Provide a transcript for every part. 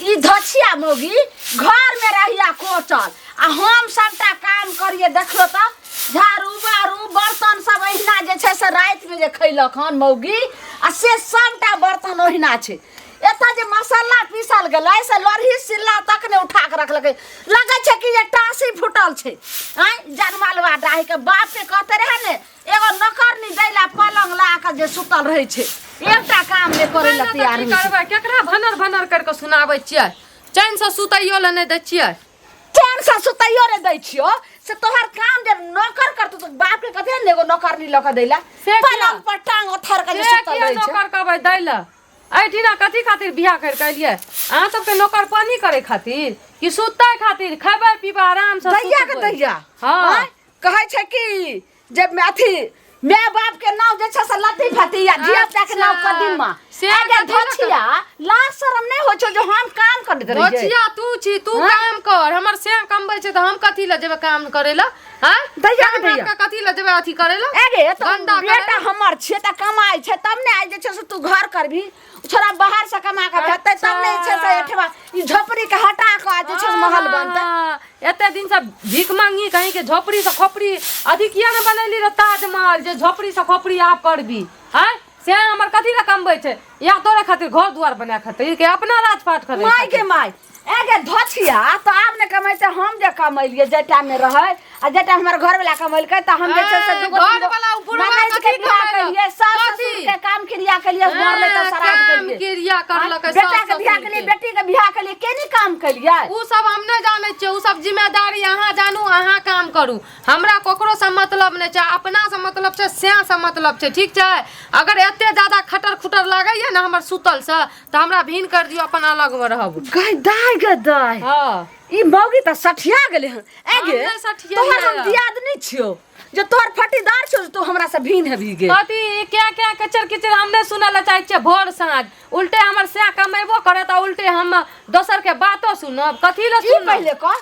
ई धछिया मोगी घर में रहिया कोचल आ हम सबटा काम करिए देखलो त झाड़ू बारू बर्तन सब एहिना जे छै से रात में जे खैलक हन मौगी आ से सबटा बर्तन ओहिना छै। एता जे मसाला पीसल गेलै से लरही सिल्ला तक ने उठा के रखलकै लगे छै कि ये टासी फुटल छै। आय जनमालवा डाही के बाप के कहते रहे ने एगो नौकरनी दैला पलंग ला के जे सुतल रहे छै एकटा काम ने करे ला तैयार नहीं करबै केकरा भनर भनर कर के सुनाबै छियै चैन से सुतैयो ल नै दै छियै चैन से सुतैयो रे दै छियो से तोहर काम जे नौकर करतौ तो बाप के कथे ने एगो नौकरनी ल के दैला पलंग पर टांग ओथर के जे सुतल रहे छै नौकर कहबै दैला ऐठिना कथी खातिर बियाह कर के लिए अहाँ सबके नौकर पानी करे खातिर कि सुतै खातिर खबै पीबा आराम से दैया के दैया हां कहै छै कि जब अथी मैं बाप के नाम जे छै से लती फती या धिया पुता के नाम कदीमा से आगे धछिया लाज शरम नहीं हो छो जो हम काम कर दे रही धछिया तू छी तू काम कर हमर से कमबै छै त हम कथी ल जेबै काम करेला हां दैया के दैया का कथी ल जेबै अथी करेला अरे तो बेटा हमर छै त कमाई छै तब ने आइ जे छै से तू घर करबी छोरा बाहर से कमा के भेटै तब ने छै से एठवा ई झोपड़ी के हटा के जे छै महल बनतै। एते दिन से भीख मांगी कहीं के झोपड़ी से खोपड़ी अथी किया न बनैली रे ताजमहल जे झोपड़ी से खोपड़ी आप करबी हैं से हमर कथी ला कमबै छै या तोरे खातिर घर दुआर बना खातिर के अपना राजपाट करे माय के माय एगे धछिया तो आप ने कमाइते हम जे कमैलिए जे टाइम में रहे आ जे टाइम हमर घर वाला कमैलकै त हम जे छै से दुगो घर वाला बुढ़वा कथी करिए सास ससुर के काम क्रिया के लिए मरले त श्राद्ध करिए क्रिया करलकै बेटा के बियाह के लिए बेटी के बियाह के लिए केनी काम करिए उ सब हम नै जानै छियै उ सब जिम्मेदारी अहाँ जानू अहाँ काम करू हमरा कोकरो से मतलब नै छै अपना से मतलब छै से से मतलब छै ठीक छै। अगर एते ज्यादा खटर खुटर लागैया ना हमर सुतल से त हमरा भिन कर दियो अपन अलग में रहब गदाय गदाय हां ई मौगी त सठिया गेले हन एगे तोहर हम दियाद नै छियो जे तोहर फटीदार छौ तू हमरा से भिन हेबी गे कथी क्या क्या कचर किचर हमने सुनल चाहे छै भोर साँझ उल्टे हमर से कमेबो करे त उल्टे हम दोसर के बातो सुनब कथी ल सुनब पहले क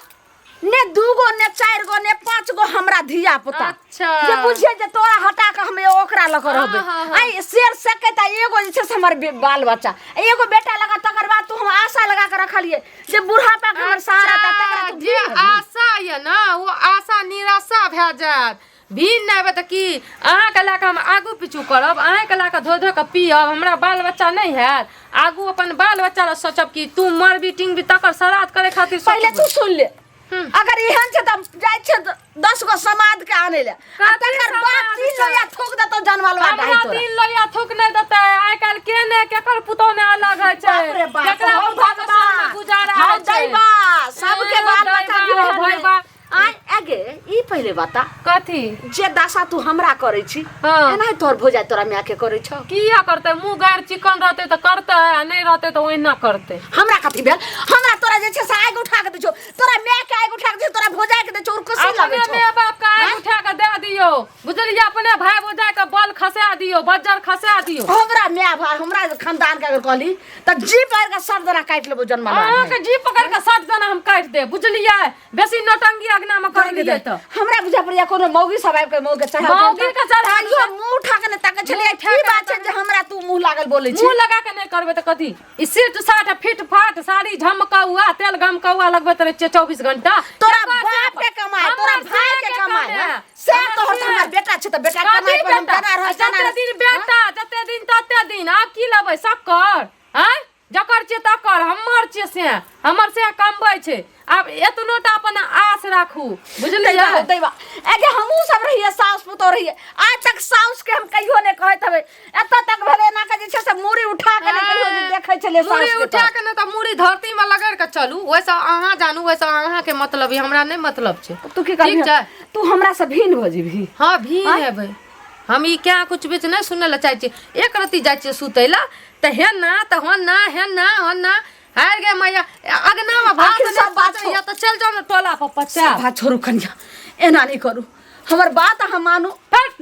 ने दूगो ने चार गो ने पांच गो हमरा धिया पुता अच्छा जे बुझिए जे तोरा हटा के हम ओकरा ल के रहबे आई शेर सके त एगो जे छै हमर बाल बच्चा एगो बेटा लगा तकर बाद तू हम आशा लगा के रखलिए जे बुढ़ापा के हमर सहारा त तकरा तू जे आशा ये ना वो आशा निराशा भ जात भिन नै बत की अहाँ के लाके हम आगू पिछु करब अहाँ के लाके धो धो के पियब हमरा बाल बच्चा नै हैत आगू अपन बाल बच्चा ल सोचब कि तू मरबी टिंगबी तकर श्राद्ध करे खातिर पहले तू सुन ले अगर एहन छै त जाय छै 10 गो समाद के आने ले तकर बाद 3 लोया थूक दतो जनवालवा डाही तोरा 3 लोया थूक नै दतै आइ काल के ने केकर पुतो ने अलग है छै केकरा भगवान गुजारा है दैबा सबके बाल बच्चा दैबा आइ आगे ई पहले बता कथी जे दासा तू हमरा करै छी एना तोर भोजा तोरा माय के करै छ किया करते मुंह गार चिकन रहते त करते आ नै रहते त ओहिना करते हमरा कथी भेल हमरा तोरा जे छै से आग उठा के दै छौ तोरा माय के आग उठा के तोरा भोजा के दै छौ और खुशी लागै छौ अपने माय बाप के आग उठा के दे दियो बुझलिए अपने भाई भोजा के बल खसा दियो बज्जर खसा दियो हमरा माय भाई हमरा खानदान के अगर कहली त जी पकड़ के सब जना काट लेबो जन्मा हां के जी पकड़ के सब जना हम काट दे बुझलिए बेसी नटंगी अगना में कर दिए त हमरा बुझा पड़िया कोनो मौगी सब आब के मौग के चढ़ा मौगी के चढ़ा यो मुंह उठा के न ताके छले की बात छै जे हमरा तू मुंह लागल बोलै छी मुंह लगा के नै करबे त कथी ई सिट साट फिट फाट साड़ी झमकौआ तेल गमकौआ लगबे त 24 घंटा तोरा बाप के कमाए तोरा भाई के कमाए से तोहर हमर बेटा छै त बेटा कमाए पर हम केना रह जाना जते दिन बेटा जते दिन तते दिन आ की लेबै शक्कर हैं जकर छै तकर हमर छै से हमर से कमबै छै अब एतनो त अपन आस राखू बुझलिए दैबा एगे हमहू सब रहिए सास पुतो रहिए आज तक सास के हम कहियो नै कहत हबे एत तक भेले ना के जे छै से मुड़ी उठा के नै कहियो जे देखै छले सास के मुड़ी उठा के नै त मुड़ी धरती में लगड़ के चलू वैसा अहाँ जानू वैसा अहाँ के मतलब हमरा नै मतलब छै तू की करबी तू हमरा से भिन भ जेबी हां भिन हेबै हम ई क्या कुछ बीच नै सुनै ल चाहै छी एक रती जाय छी सुतैला त हे ना त हो ना हार गे मैया अगना में भात सब बात या त चल जाओ न टोला पर पचा बात छोड़ू कन्या एना नहीं करू हमर बात हम मानू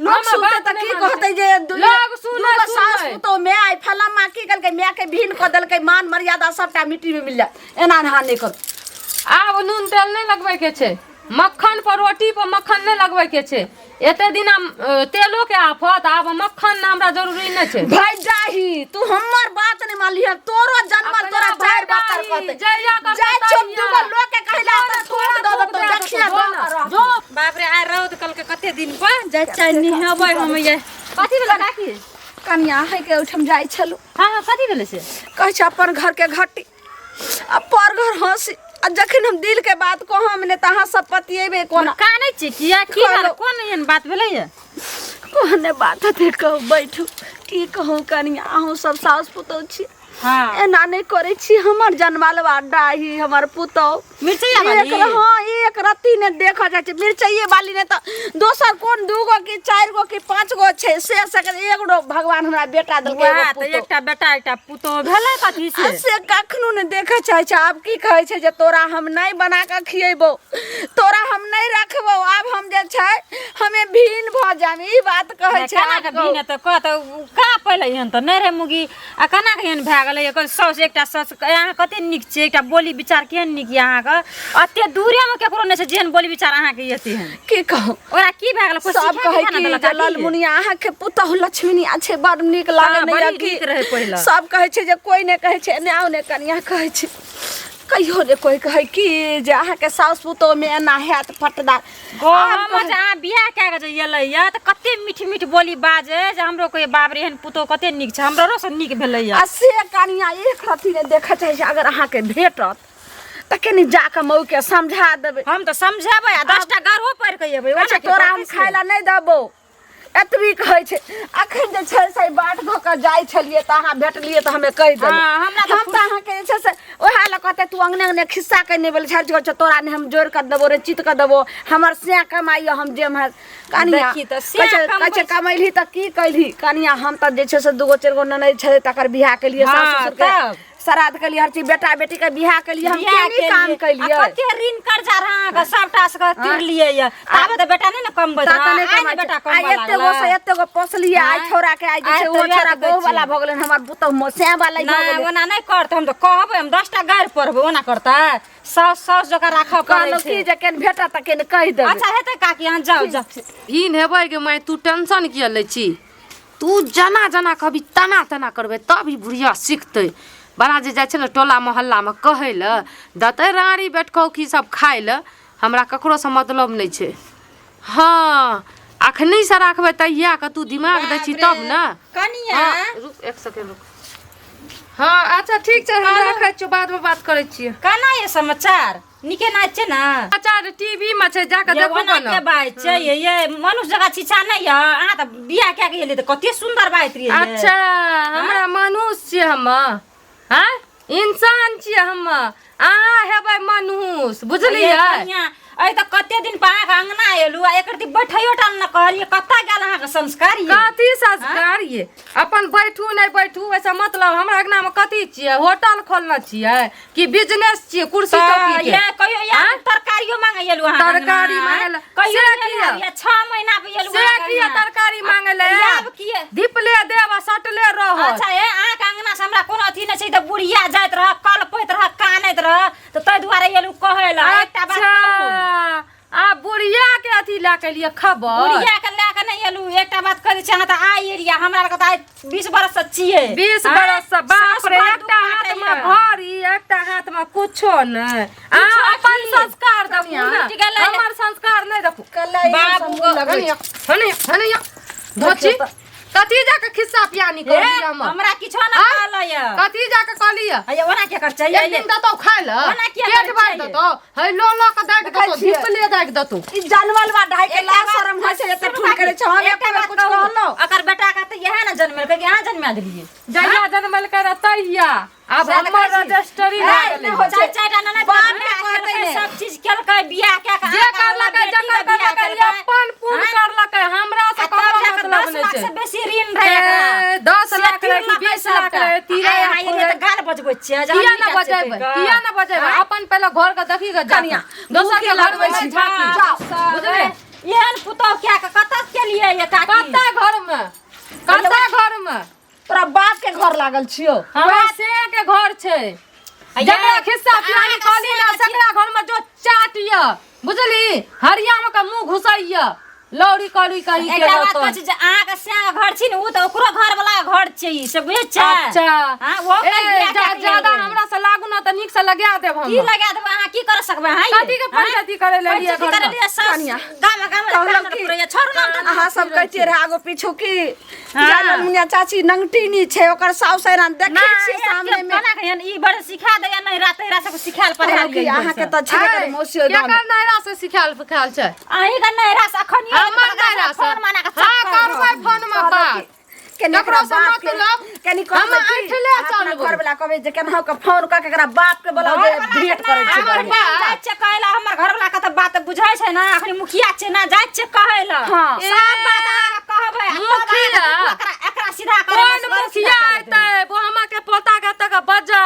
लोग सुनते त की कहते जे लोग सुने सास पुतो में आई फलम्मा की कल के मैं के भिन क देल के मान मर्यादा सबटा मिट्टी में मिल जाए एना ना नहीं करू आब नून तेल नै लगबै के छै मक्खन पर रोटी पर मक्खन नै लगबै के छै एते दिन तेलो के आफत आब मक्खन ना हमरा जरूरी नहीं छे भाई जाही तू हमर बात नहीं मान लिया तोरो जन्मल तोरा चार बातर करते जाय चुप दुगो लोग के कहला त ठोक दो तो देखिया जो बाप रे आ रौद कल के कते दिन पर जाय चाय निहबै हम ये कथि भेला काकी कनिया है के उठम जाय छलु हां कथि भेले से कह छ अपन घर के घटी आ पर घर हंसी आ जखन हम दिल के बात को हमने तहां सब पतिएबे कोना कानै छी किया की कोन एहन बात भेलै ये कोने बात देखो बैठू की कहूं कनिया अहूं सब सास पुतौ छी हां एना नहीं करे छी हमर जन्मालवा डाही हमर पुतौ मिर्चैया वाली हां एक रत्ती ने देखा जाय छै मिर्चैये वाली ने त दोसर कोन दूगो की चार गो की पांच गो छै से एगो भगवान हमरा बेटा देलकै एगो त एकटा बेटा एकटा पुतो भेलै कथि से कखनो ने देखे चाहे छै आब की कहै छै जे तोरा हम नहीं बना के खियेबो तोरा हम नहीं रखबो आब हम जे छै हमें भीन भ जाम ई बात कहै छै केना के भीन त क त का पहिले हन त नै रे मुगी आ केना के हन भए गेलै एकर सौस एकटा सस अहाँ कते निक छै एकटा बोली विचार केहन निक अहाँ के अते दूरे में केकरो नै छै जेहन बोली विचार अहाँ के यति हन की कहू ओरा की भए गेलै सब कहै कि जलाल मुनिया अहाँ के पुतहु लक्ष्मी छै बड़ निक लागे नै रखी रहे पहिला सब कहै छै जे कोई नै कहै छै नै आउ नै कनिया कहै छै कहियो ने कोई कहै कि जे अहाँ के सास पुतौ में एना हैत फटदार हम जहाँ बियाह कए के जे एलै या त कते मीठ मीठ बोली बाजे जे हमरो कोई बाप रे एहन पुतौ कते निक छै हमरो से निक भेलै या आ से कनिया एक रत्ती ने देखै छै अगर अहाँ के भेटत त कनी जाके मौ के समझा देबै हम त समझेबै आ 10 टा गरहो पढ़ के एबै अच्छा तोरा हम खाइला नै देबो एतबी कहै छै अखन जे छै से बाट भ के जाय छलिए त अहाँ भेटलिए त हमें कहि देबै हां हमरा हम त अहाँ के जे छै से ओहा ल कहते तू अंगने ने खिस्सा के नै बोल छ तोरा ने हम जोड़ कर देबो रे चित कर देबो हमर से कमाई हम जेम है कनिया देखी त से कमैली त की कैली कनिया हम त जे छै से दुगो चार गो ननै छै तकर बियाह के लिए सास ससुर के श्राद्ध के लिए हर चीज बेटा बेटी के बियाह के लिए हम केनी काम कैलिए कते ऋण कर्जा रहा के सबटा से तीर लिए या ताबे त बेटा नै न कमबै त आइ बेटा कमबै एते गो पोसलिए आइ छोरा के आइ जे छै ओ छोरा बहु वाला भ गेलन हमर पुतौ मोसे वाला भ गेलन ओना नै करत हम त कहबै हम 10 टा गायर पढ़बै ओना करता सास जका राखब पड़ै छै की जे केन भेटा त केन कहि देबै अच्छा हेतै काकी अहाँ जाओ हीन हेबै गे मैं तू टेंशन किया लै छी तू जना जना कभी तना तना करबे तब ई बुढ़िया सिखतै बड़ा जे जाइ छै ने टोला मोहल्ला में कहै ल दतै राड़ी बैठकौ की सब खाइ ल हमरा ककरो से मतलब नहीं छै हाँ अखनी से राखबे तहिया के तू दिमाग दै छी तब ना कनिया रुक एक सेकंड रुक हाँ अच्छा ठीक छै हम रखै छी बाद में बात करै छी केना ये समाचार निके ना छै ना समाचार टीवी में छै जाके देखो ना के बात छै ये मनुष्य जगह छिछा नै या अहाँ त बियाह के गेले त कते सुंदर बात रे अच्छा हमरा मनुष्य छियै हम हाँ इंसान छियै हम अहाँ हेबै मनुष्य बुझलियै अइ त कते दिन पा अंगना एलु आ एकर दी बैठैयो टाल न कहलिए कत्ता गेल अहाँ के संस्कार ये कथि संस्कार ये अपन बैठू नै बैठू ऐसा मतलब हमरा अंगना में कथि छियै होटल खोलना छियै कि बिजनेस छियै कुर्सी चौकी के ये कहियो या तरकारियो मांगे एलु अहाँ तरकारी मांगे कहियो या 6 महीना पे एलु से किया तरकारी मांगे ले अब किए दीपले देव सटले रह अच्छा ए अहाँ के अंगना से हमरा कोनो अथी नै छै त बुढ़िया जाइत रह कल पैत रह कानैत रह त तै दुआरे एलु कहैला एकटा बात कहू आ बुढ़िया के अथी ला के लिए खबर बुढ़िया के ला के नहीं एलु एकटा बात कहै छै त आइ एरिया हमरा लग त आइ 20 बरस से छियै 20 बरस से बाप रे एकटा हाथ में घड़ी एकटा हाथ में कुछो नै आ अपन संस्कार देखू ना हमर संस्कार नै देखू बाबू हने हने धोची कथि जाके खिस्सा पियानी कर दिया हम हमरा किछो ना कहलय कथि जाके कहलिए अय ओना के कर चाहिए एक दिन दतो खाइ ल पेट भर दतो है लो लो के दाग दतो दीपले दाग दतो ई जानवलवा ढाई के ला शरम है से एते ठुन करे छ हम एकटा बात कुछ कहलो अकर बेटा का त यहे ना जन्मल के यहां जन्मा देलिए जहिया जन्मल कर तहिया अब हमर रजिस्ट्री लागल हो छै चाचा ना बाप के कहते ने सब चीज केलकै बियाह के जे करलकै जकर करलकै अपन पूर्ण करलकै हमरा से कोनो मतलब नै छै बेसी ऋण रहे एकरा 10 लाख रे 20 लाख रे 13 लाख त गाल बजबै छै किया ना बजेबै अपन पहले घर के देखी के कनिया दोसर के घर में झांकी बुझले एहन पुतौ क्या के कत के लिए ये काकी कत्ता घर में तोरा बाप के घर लागल छियो हमरा से के घर छै जकरा खिस्सा पियानी कहली ना सकरा घर में जो चाटिया बुझली हरिया में का मुंह घुसैया लौड़ी कौड़ी कही के एकरा बात तो कहै छै जे अहाँ के संग घर छी न उ त ओकरो घर वाला घर छै ई सब बुझै छै अच्छा हां वो ज्यादा हमरा से लागू ना त नीक से लगा देब हम की लगा देबै अहाँ की कर सकबै हां कथी के पंचायती करे ले लिए घर में गाम काम करे छोड़ ना अहाँ सब कहते रहे आगो पीछू की जानल मुनिया चाची नंगटीनी छै ओकर साउस एना देखे छी सामने में बना के ई बड़ सिखा दे या नहीं रात रात सब सिखाल पढ़ा अहाँ के त छेबे करे मौसी क्या करना है से सिखाल फखाल छै अहीं के नहीं रास अखनी हमर नहीं रास फोन माना के हां करबै फोन में बात केकरा से मतलब कनी हम आठले चलबो घर वाला कहबे जे केना के फोन क के एकरा बाप के बोला जे भेंट करे छै हमर जाय छै कहला हमर घर वाला के त बात बुझाय छै ना अखनी मुखिया छै ना जाय छै कहला सब बात अहाँ कहबै मुखिया एकरा सीधा करे कौन मुखिया आइते वो हमा के पोता के तक बजा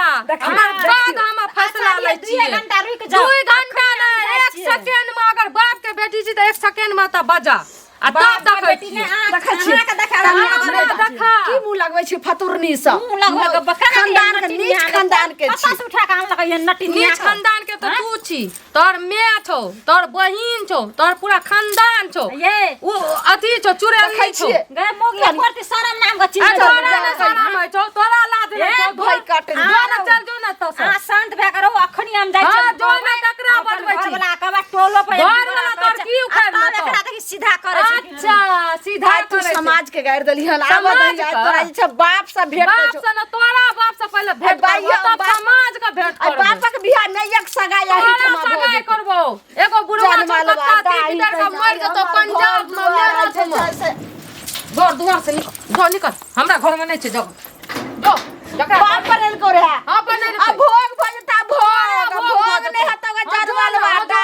हमर बाद हम फैसला लै छी 2 घंटा रुक जाओ 2 घंटा नहीं 1 सेकंड में अगर बाप के बेटी छी त 1 सेकंड में त बजा आ तब देखै छी देखै छी देखा की मुंह लगबै छी फतुरनी सब मुंह लगबै के बकरा खानदान के नीच खानदान के छी पता से उठा के हम लगे नटी नीच खानदान के तो तू छी तोर माय छौ तोर बहिन छौ तोर पूरा खानदान छौ ये ओ अथी छौ चुड़ैल छौ गए मोगिया करती शरम नाम के चीज तोरा ने शरम है छौ तोरा लाज नहीं छौ भाई काट जो ना चल जो ना तो हां शांत भए करो अखनी हम जाय हां जो ना ककरा बजबै छी वाला कहबा टोलो पे घर वाला तोर की उखाड़ ले तो एकरा देखि सीधा करे अच्छा सीधा तू करे समाज के गाड़ देली हन आब समाज दही का? तोरा जे छै बाप से भेंट बाप कर से ना तोरा बाप से पहले भेंट भाई, करबो तब बाप- समाज का भेंट करबो बापक बियाह नहीं एक सगाई यही तोरा ठमा भऽ सगाई जेतै। करबो एगो बुढ़वा जान छौ मालवा, कत्ता दाही भीतर का कहि मर जाय, जतो हमर पंजाब घर में मेरा दुआर छौ छै, घर दुआर से निकल हमरा घर में नहीं छै जाओ जो जकरा बाप बनल को रे हां बने अब भोग भजता भोग भोग भोग भजता। नहीं हतवा हाँ, जरवाल जो ना, वादा